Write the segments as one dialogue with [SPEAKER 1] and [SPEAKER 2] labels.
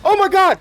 [SPEAKER 1] Oh my god!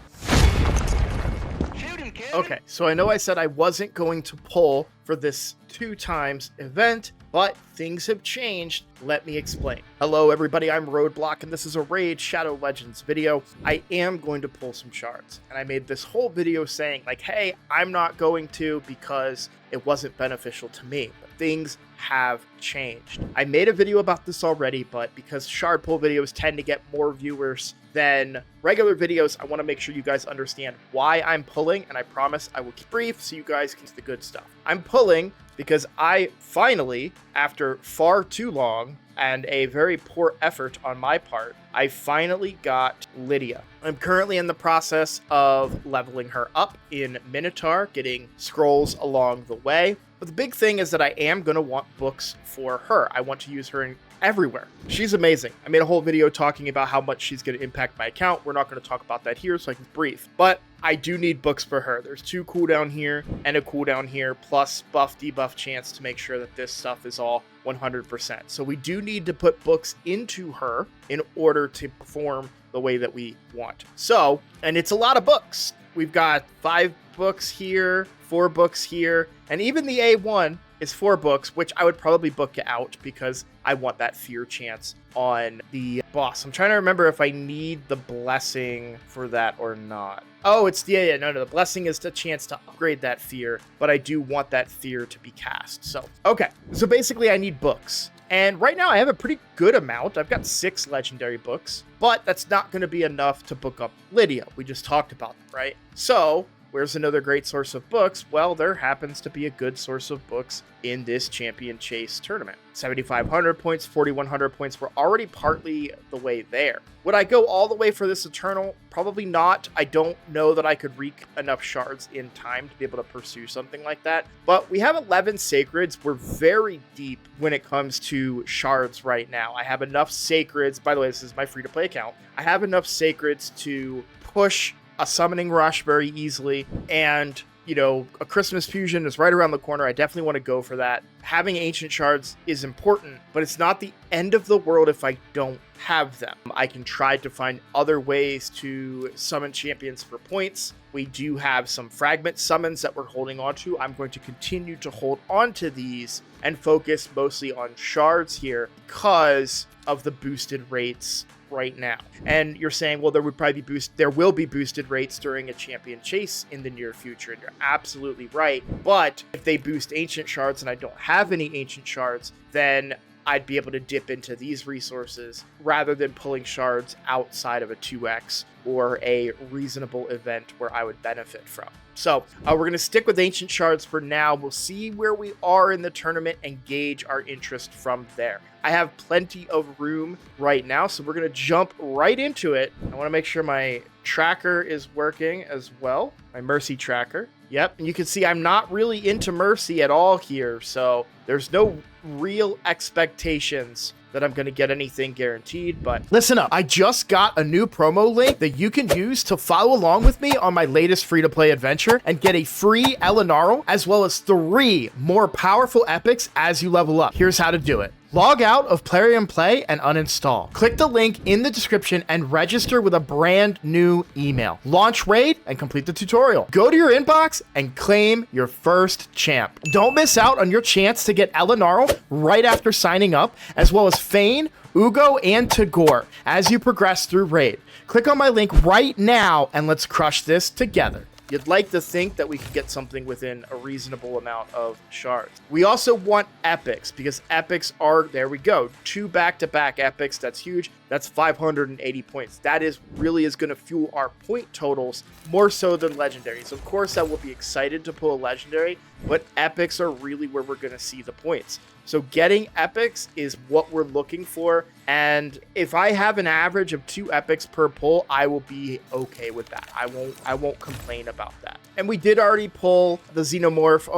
[SPEAKER 1] Okay, so I know I said I wasn't going to pull for this 2 times event, but things have changed. Let me explain. Hello everybody, I'm Roadblock, and this is a Raid Shadow Legends video. I am going to pull some shards, and I made this whole video saying like, hey, I'm not going to because it wasn't beneficial to me, but things have changed. I made a video about this already, but because shard pull videos tend to get more viewers than regular videos, I want to make sure you guys understand why I'm pulling, and I promise I will keep brief so you guys can see the good stuff. I'm pulling because I finally, after far too long and a very poor effort on my part, I finally got Lydia. I'm currently in the process of leveling her up in Minotaur, getting scrolls along the way. But the big thing is that I am going to want books for her. I want to use her in everywhere. She's amazing. I made a whole video talking about how much she's going to impact my account. We're not going to talk about that here, so I can brief. But I do need books for her. There's 2 cooldown here and a cooldown here, plus buff debuff chance to make sure that this stuff is all 100%. So we do need to put books into her in order to perform the way that we want. So, and it's a lot of books. We've got 5 books here, 4 books here, and even the A1 is 4 books, which I would probably book out because I want that fear chance on the boss. I'm trying to remember if I need the blessing for that or not. Oh, it's the, no, the blessing is the chance to upgrade that fear, but I do want that fear to be cast. So, okay. So basically I need books. And right now I have a pretty good amount. I've got 6 legendary books, but that's not going to be enough to book up Lydia. We just talked about that, right? So where's another great source of books? Well, there happens to be a good source of books in this Champion Chase tournament. 7,500 points, 4,100 points. We're already partly the way there. Would I go all the way for this Eternal? Probably not. I don't know that I could wreak enough shards in time to be able to pursue something like that. But we have 11 Sacreds. We're very deep when it comes to shards right now. I have enough Sacreds. By the way, this is my free-to-play account. I have enough Sacreds to push a summoning rush very easily, and you know, a Christmas fusion is right around the corner. I definitely want to go for that. Having Ancient Shards is important, but it's not the end of the world if I don't have them. I can try to find other ways to summon champions for points. We do have some fragment summons that we're holding on to. I'm going to continue to hold on to these and focus mostly on shards here because of the boosted rates right now. And you're saying, well, there will be boosted rates during a champion chase in the near future, and you're absolutely right. But if they boost Ancient Shards and I don't have any Ancient Shards, then I'd be able to dip into these resources rather than pulling shards outside of a 2x or a reasonable event where I would benefit from. So we're going to stick with Ancient Shards for now. We'll see where we are in the tournament and gauge our interest from there. I have plenty of room right now, so we're going to jump right into it. I want to make sure my tracker is working as well. My Mercy tracker. Yep, and you can see I'm not really into Mercy at all here, so there's no real expectations that I'm going to get anything guaranteed, but listen up. I just got a new promo link that you can use to follow along with me on my latest free-to-play adventure and get a free Elenaril, as well as 3 more powerful epics as you level up. Here's how to do it. Log out of Plarium Play and uninstall. Click the link in the description and register with a brand new email. Launch Raid and complete the tutorial. Go to your inbox and claim your first champ. Don't miss out on your chance to get Elenaril right after signing up, as well as Fayne, Uugo, and Tagoar as you progress through Raid. Click on my link right now and let's crush this together. You'd like to think that we could get something within a reasonable amount of shards. We also want epics, because epics are, there we go, 2 back-to-back epics. That's huge. That's 580 points. That really is going to fuel our point totals more so than legendaries. Of course, I will be excited to pull a legendary, but epics are really where we're going to see the points. So getting epics is what we're looking for, and if I have an average of 2 epics per pull, I will be okay with that. I won't complain about that. And we did already pull the Xenomorph.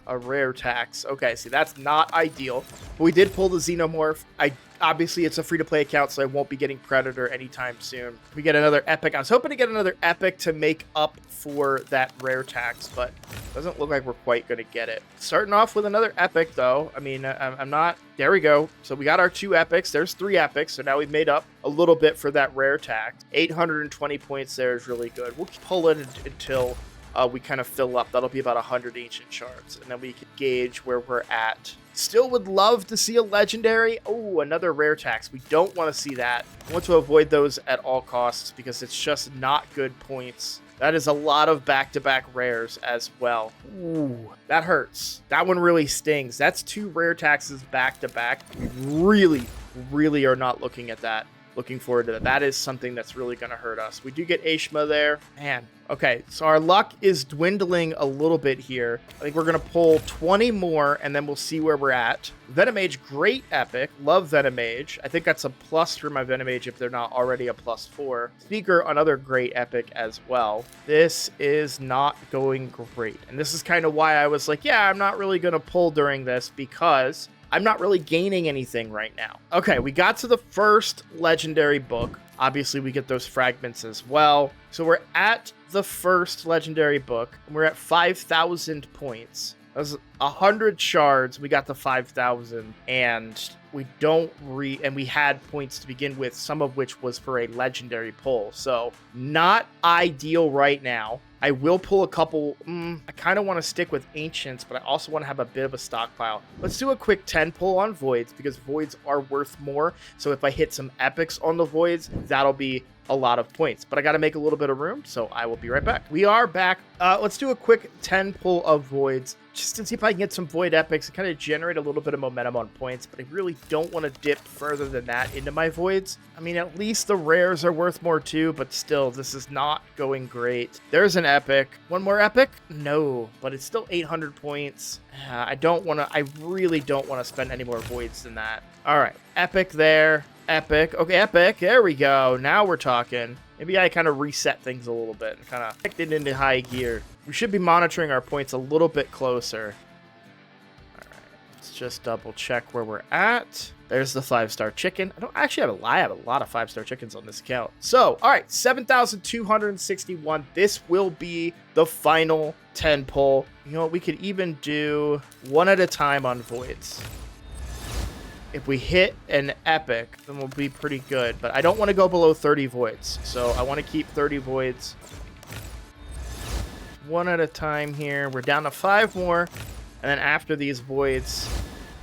[SPEAKER 1] a rare tax. Okay, see, that's not ideal. But we did pull the Xenomorph. Obviously, it's a free-to-play account, so I won't be getting Predator anytime soon. We get another Epic. I was hoping to get another Epic to make up for that rare tax, but doesn't look like we're quite going to get it. Starting off with another Epic, though. I mean, I'm not... There we go. So we got our 2 Epics. There's 3 Epics, so now we've made up a little bit for that rare tax. 820 points there is really good. We'll pull it until... we kind of fill up. That'll be about 100 Ancient Shards, and then we can gauge where we're at. Still would love to see a legendary. Oh, another rare tax. We don't want to see that. I want to avoid those at all costs because it's just not good points. That is a lot of back-to-back rares as well. Ooh, that hurts. That one really stings. That's 2 rare taxes back-to-back. We really are not looking at that. Looking forward to that. That is something that's really going to hurt us. We do get Ashma there. Man. Okay, so our luck is dwindling a little bit here. I think we're going to pull 20 more, and then we'll see where we're at. Venomage, great epic. Love Venomage. I think that's a plus for my Venomage if they're not already a +4. Speaker, another great epic as well. This is not going great. And this is kind of why I was like, yeah, I'm not really going to pull during this because... I'm not really gaining anything right now. Okay, we got to the first legendary book. Obviously, we get those fragments as well. So we're at the first legendary book, and we're at 5,000 points. That was 100 shards. We got to 5,000, and we and we had points to begin with, some of which was for a legendary pull. So not ideal right now. I will pull a couple. I kind of want to stick with Ancients, but I also want to have a bit of a stockpile. Let's do a quick 10 pull on Voids because Voids are worth more. So if I hit some Epics on the Voids, that'll be a lot of points. But I got to make a little bit of room, so I will be right back. We are back. Let's do a quick 10 pull of Voids just to see if I can get some Void Epics and kind of generate a little bit of momentum on points. But I really don't want to dip further than that into my Voids. I mean, at least the rares are worth more too, but still, this is not going great. There's an Epic. One more Epic? No, but it's still 800 points. I really don't want to spend any more Voids than that. All right, Epic there. Epic. Okay, Epic. There we go. Now we're talking. Maybe I kind of reset things a little bit and kind of kicked it into high gear. We should be monitoring our points a little bit closer. All right, let's just double check where we're at. There's the 5-star chicken. I don't actually have I have a lot of 5-star chickens on this account. So, all right, 7,261. This will be the final 10 pull. You know what? We could even do one at a time on Voids. If we hit an Epic, then we'll be pretty good. But I don't want to go below 30 Voids. So I want to keep 30 Voids. One at a time here. We're down to 5 more. And then after these Voids,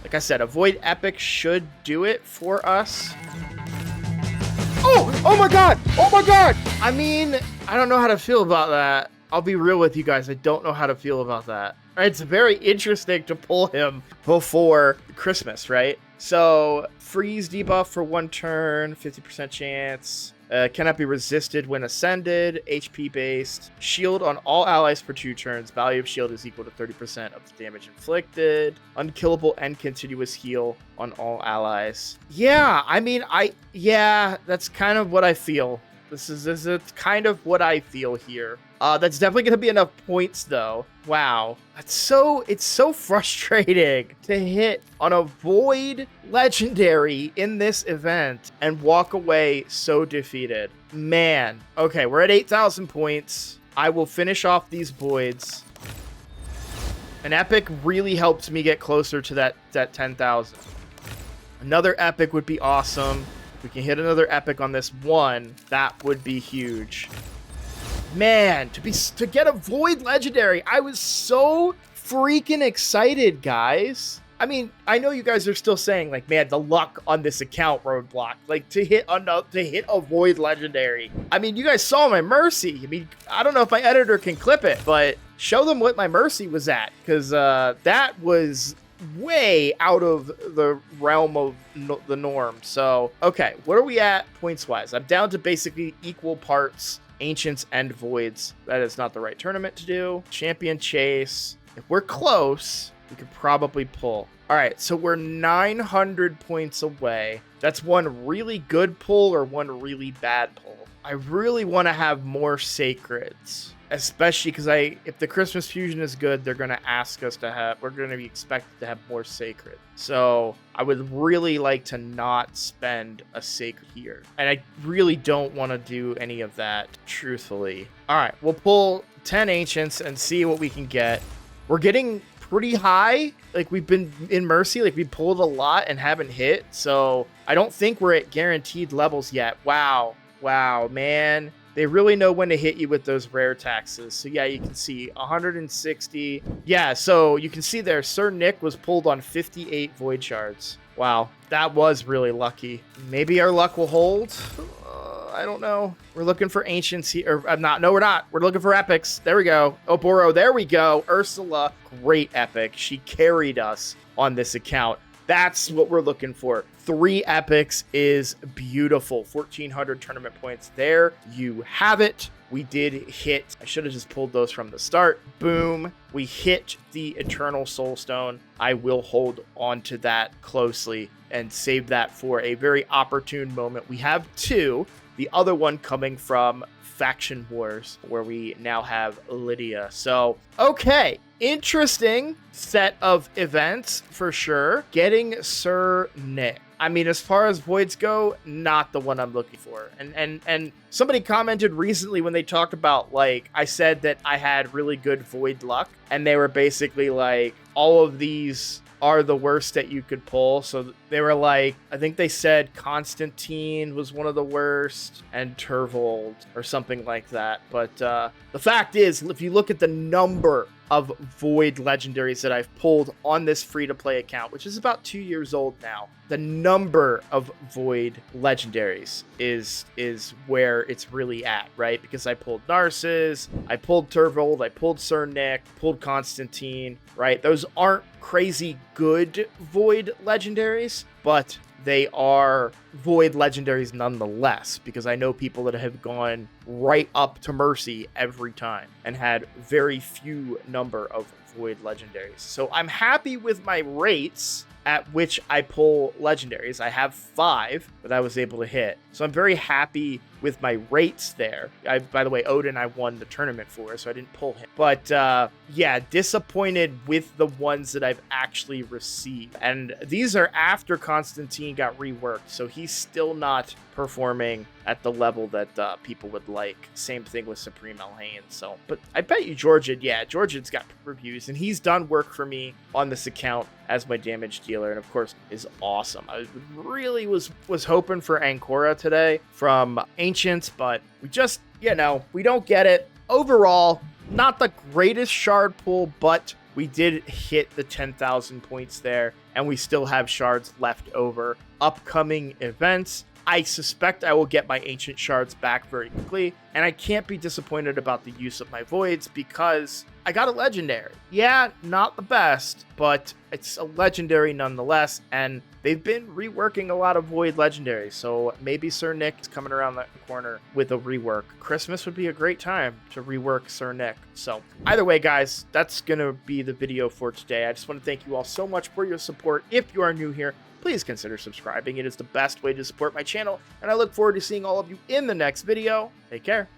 [SPEAKER 1] like I said, a Void Epic should do it for us. Oh! Oh my god! Oh my god! I mean, I don't know how to feel about that. I'll be real with you guys. I don't know how to feel about that. It's very interesting to pull him before Christmas, right? So, freeze debuff for 1 turn, 50% chance. Cannot be resisted when ascended, HP based. Shield on all allies for 2 turns. Value of shield is equal to 30% of the damage inflicted. Unkillable and continuous heal on all allies. Yeah, I mean, that's kind of what I feel. This is kind of what I feel here. That's definitely going to be enough points, though. Wow. It's so frustrating to hit on a Void Legendary in this event and walk away so defeated. Man. Okay, we're at 8,000 points. I will finish off these Voids. An Epic really helps me get closer to that 10,000. Another Epic would be awesome. If we can hit another Epic on this one, that would be huge. Man, to get a Void Legendary, I was so freaking excited, guys. I mean, I know you guys are still saying, like, man, the luck on this account, Roadblock, like, to hit a Void Legendary. I mean, you guys saw my Mercy. I mean, I don't know if my editor can clip it, but show them what my Mercy was at, because that was way out of the realm of the norm. So, okay, what are we at points-wise? I'm down to basically equal parts Ancients and Voids. That is not the right tournament to do. Champion Chase. If we're close, we could probably pull. All right, so we're 900 points away. That's one really good pull or one really bad pull. I really want to have more Sacreds. especially because if the Christmas fusion is good, they're going to ask us to have, we're going to be expected to have more sacred. So I would really like to not spend a sacred here. And I really don't want to do any of that, truthfully. All right, we'll pull 10 ancients and see what we can get. We're getting pretty high. Like, we've been in Mercy, like we pulled a lot and haven't hit. So I don't think we're at guaranteed levels yet. Wow, man. They really know when to hit you with those rare taxes. So yeah, you can see 160. Yeah, so you can see there, Sir Nick was pulled on 58 Void Shards. Wow, that was really lucky. Maybe our luck will hold. I don't know. We're looking for ancients here. No, we're not. We're looking for epics. There we go. Oboro, there we go. Ursula, great epic. She carried us on this account. That's what we're looking for. 3 epics is beautiful. 1,400 tournament points. There you have it. We did hit. I should have just pulled those from the start. Boom. We hit the Eternal Soulstone. I will hold on to that closely and save that for a very opportune moment. We have 2. The other one coming from Faction Wars, where we now have Lydia. So, okay. Interesting set of events for sure. Getting Sir Nick. I mean, as far as voids go, not the one I'm looking for. And somebody commented recently when they talked about, like, I said that I had really good void luck, and they were basically like, all of these are the worst that you could pull. So they were like, I think they said Constantine was one of the worst and Turvold or something like that. But the fact is, if you look at the number of void legendaries that I've pulled on this free-to-play account, which is about 2 years old now, the number of void legendaries is where it's really at, right? Because I pulled Narcissus, I pulled Turvold, I pulled Sir Nick, pulled Constantine, right? Those aren't crazy good void legendaries, but they are void legendaries nonetheless, because I know people that have gone right up to Mercy every time and had very few number of void legendaries. So I'm happy with my rates at which I pull legendaries. I have 5 that I was able to hit. So I'm very happy with my rates there. By the way, Odin, I won the tournament for, so I didn't pull him. But yeah, disappointed with the ones that I've actually received. And these are after Constantine got reworked, so he's still not performing at the level that people would like. Same thing with Supreme Elhain. So, but I bet you Georgian, yeah, Georgian's got reviews, and he's done work for me on this account as my damage dealer, and of course is awesome. I really was hoping for Ancora today from Ancients, but we just, we don't get it. Overall, not the greatest shard pool, but we did hit the 10,000 points there, and we still have shards left over. Upcoming events, I suspect I will get my Ancient Shards back very quickly, and I can't be disappointed about the use of my Voids because I got a Legendary. Yeah, not the best, but it's a Legendary nonetheless, and they've been reworking a lot of Void Legendaries, so maybe Sir Nick is coming around the corner with a rework. Christmas would be a great time to rework Sir Nick. So either way, guys, that's going to be the video for today. I just want to thank you all so much for your support. If you are new here, please consider subscribing. It is the best way to support my channel, and I look forward to seeing all of you in the next video. Take care.